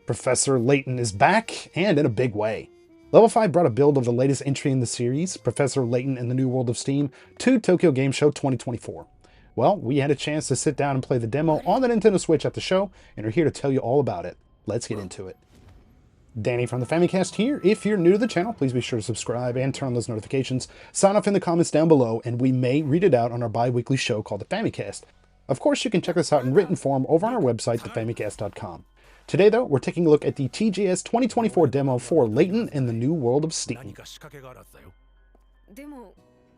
Professor Layton is back, and in a big way. Level 5 brought a build of the latest entry in the series, Professor Layton and the New World of Steam, to Tokyo Game Show 2024. Well, we had a chance to sit down and play the demo on the Nintendo Switch at the show, and are here to tell you all about it. Let's get into it. Danny from the Famicast here. If you're new to the channel, please be sure to subscribe and turn on those notifications. Sign off in the comments down below, and we may read it out on our bi-weekly show called the Famicast. Of course, you can check us out in written form over on our website, thefamicast.com. Today, though, we're taking a look at the TGS 2024 demo for Layton and the New World of Steam.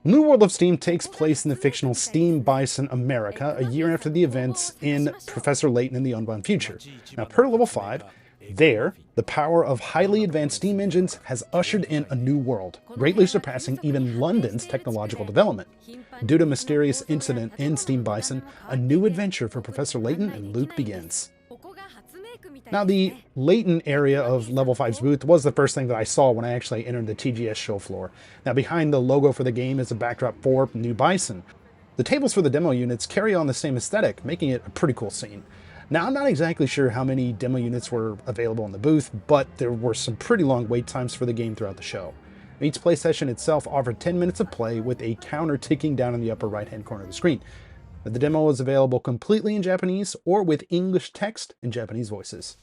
New World of Steam takes place in the fictional Steam Bison America, a year after the events in Professor Layton and the Unbound Future. Now, per level 5, there, the power of highly advanced steam engines has ushered in a new world, greatly surpassing even London's technological development. Due to a mysterious incident in Steam Bison, a new adventure for Professor Layton and Luke begins. Now, the Layton area of Level 5's booth was the first thing that I saw when I actually entered the TGS show floor. Now, behind the logo for the game is a backdrop for New Bison. The tables for the demo units carry on the same aesthetic, making it a pretty cool scene. Now, I'm not exactly sure how many demo units were available in the booth, but there were some pretty long wait times for the game throughout the show. Each play session itself offered 10 minutes of play with a counter ticking down in the upper right-hand corner of the screen. The demo is available completely in Japanese or with English text and Japanese voices.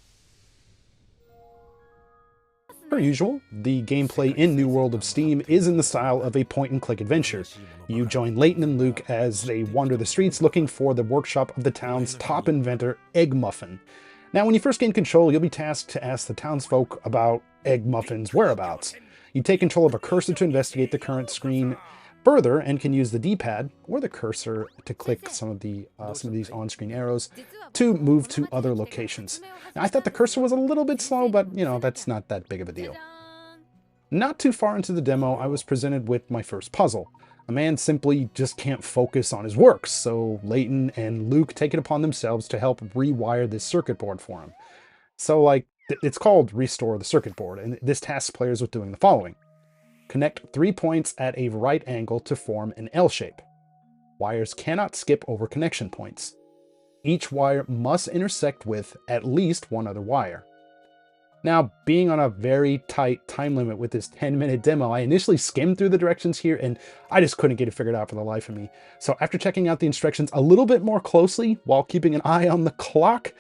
Per usual, the gameplay in New World of Steam is in the style of a point-and-click adventure. You join Layton and Luke as they wander the streets looking for the workshop of the town's top inventor, Egg Muffin. Now, when you first gain control, you'll be tasked to ask the townsfolk about Egg Muffin's whereabouts. You take control of a cursor to investigate the current screen further, and can use the D-pad or the cursor to click some of these on-screen arrows to move to other locations. Now, I thought the cursor was a little bit slow, but that's not that big of a deal. Not too far into the demo, I was presented with my first puzzle. A man simply just can't focus on his work, so Layton and Luke take it upon themselves to help rewire this circuit board for him. So, it's called Restore the Circuit Board, and this tasks players with doing the following. Connect 3 points at a right angle to form an L shape. Wires cannot skip over connection points. Each wire must intersect with at least one other wire. Now, being on a very tight time limit with this 10-minute demo, I initially skimmed through the directions here and I just couldn't get it figured out for the life of me. So after checking out the instructions a little bit more closely while keeping an eye on the clock,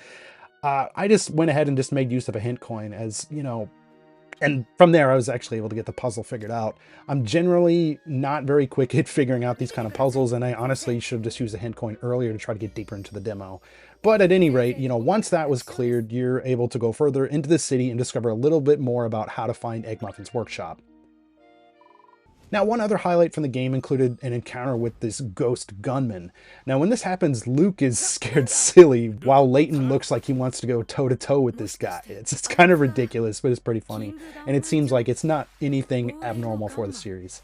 I just went ahead and just made use of a hint coin and from there, I was actually able to get the puzzle figured out. I'm generally not very quick at figuring out these kind of puzzles, and I honestly should have just used a hint coin earlier to try to get deeper into the demo. But at any rate, once that was cleared, you're able to go further into the city and discover a little bit more about how to find Egg Muffin's workshop. Now, one other highlight from the game included an encounter with this ghost gunman. Now, when this happens, Luke is scared silly, while Layton looks like he wants to go toe-to-toe with this guy. It's kind of ridiculous, but it's pretty funny, and it seems like it's not anything abnormal for the series.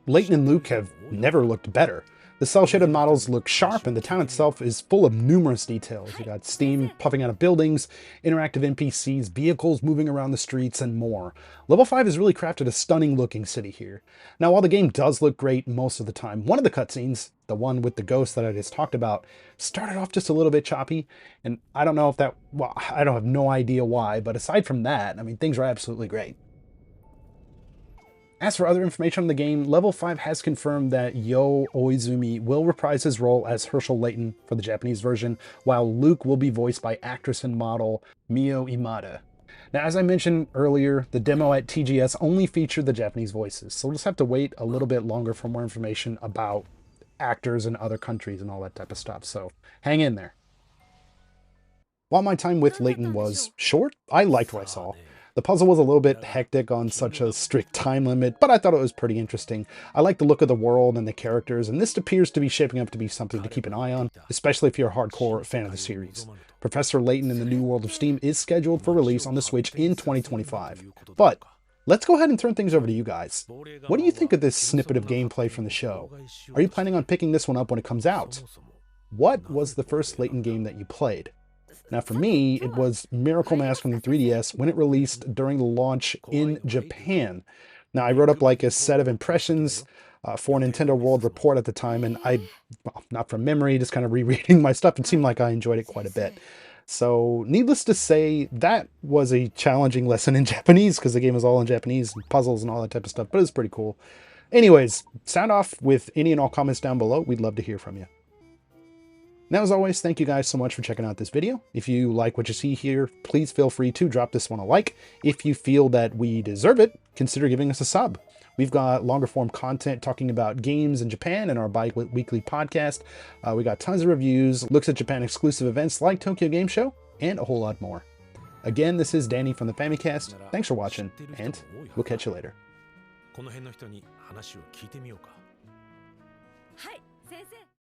Layton and Luke have never looked better. The cel-shaded models look sharp, and the town itself is full of numerous details. You got steam puffing out of buildings, interactive NPCs, vehicles moving around the streets, and more. Level 5 has really crafted a stunning-looking city here. Now, while the game does look great most of the time, one of the cutscenes, the one with the ghost that I just talked about, started off just a little bit choppy, and I don't know if I don't have no idea why, but aside from that, things are absolutely great. As for other information on the game, Level 5 has confirmed that Yo Oizumi will reprise his role as Herschel Layton for the Japanese version, while Luke will be voiced by actress and model Mio Imada. Now, as I mentioned earlier, the demo at TGS only featured the Japanese voices, so we'll just have to wait a little bit longer for more information about actors in other countries and all that type of stuff, so hang in there. While my time with Layton was short, I liked what I saw. The puzzle was a little bit hectic on such a strict time limit, but I thought it was pretty interesting. I like the look of the world and the characters, and this appears to be shaping up to be something to keep an eye on, especially if you're a hardcore fan of the series. Professor Layton in the New World of Steam is scheduled for release on the Switch in 2025. But let's go ahead and turn things over to you guys. What do you think of this snippet of gameplay from the show? Are you planning on picking this one up when it comes out? What was the first Layton game that you played? Now for me, it was Miracle Mask from the 3DS when it released during the launch in Japan. Now I wrote up like a set of impressions for Nintendo World Report at the time, and well, not from memory, just kind of rereading my stuff, it seemed like I enjoyed it quite a bit. So, needless to say, that was a challenging lesson in Japanese because the game is all in Japanese, and puzzles and all that type of stuff, but it was pretty cool. Anyways, sound off with any and all comments down below. We'd love to hear from you. Now, as always, thank you guys so much for checking out this video. If you like what you see here, please feel free to drop this one a like. If you feel that we deserve it, consider giving us a sub. We've got longer form content talking about games in Japan in our bi-weekly podcast. We got tons of reviews, looks at Japan exclusive events like Tokyo Game Show, and a whole lot more. Again, this is Danny from the Famicast. Thanks for watching, and we'll catch you later. この辺の人に話を聞いてみようか。はい、先生。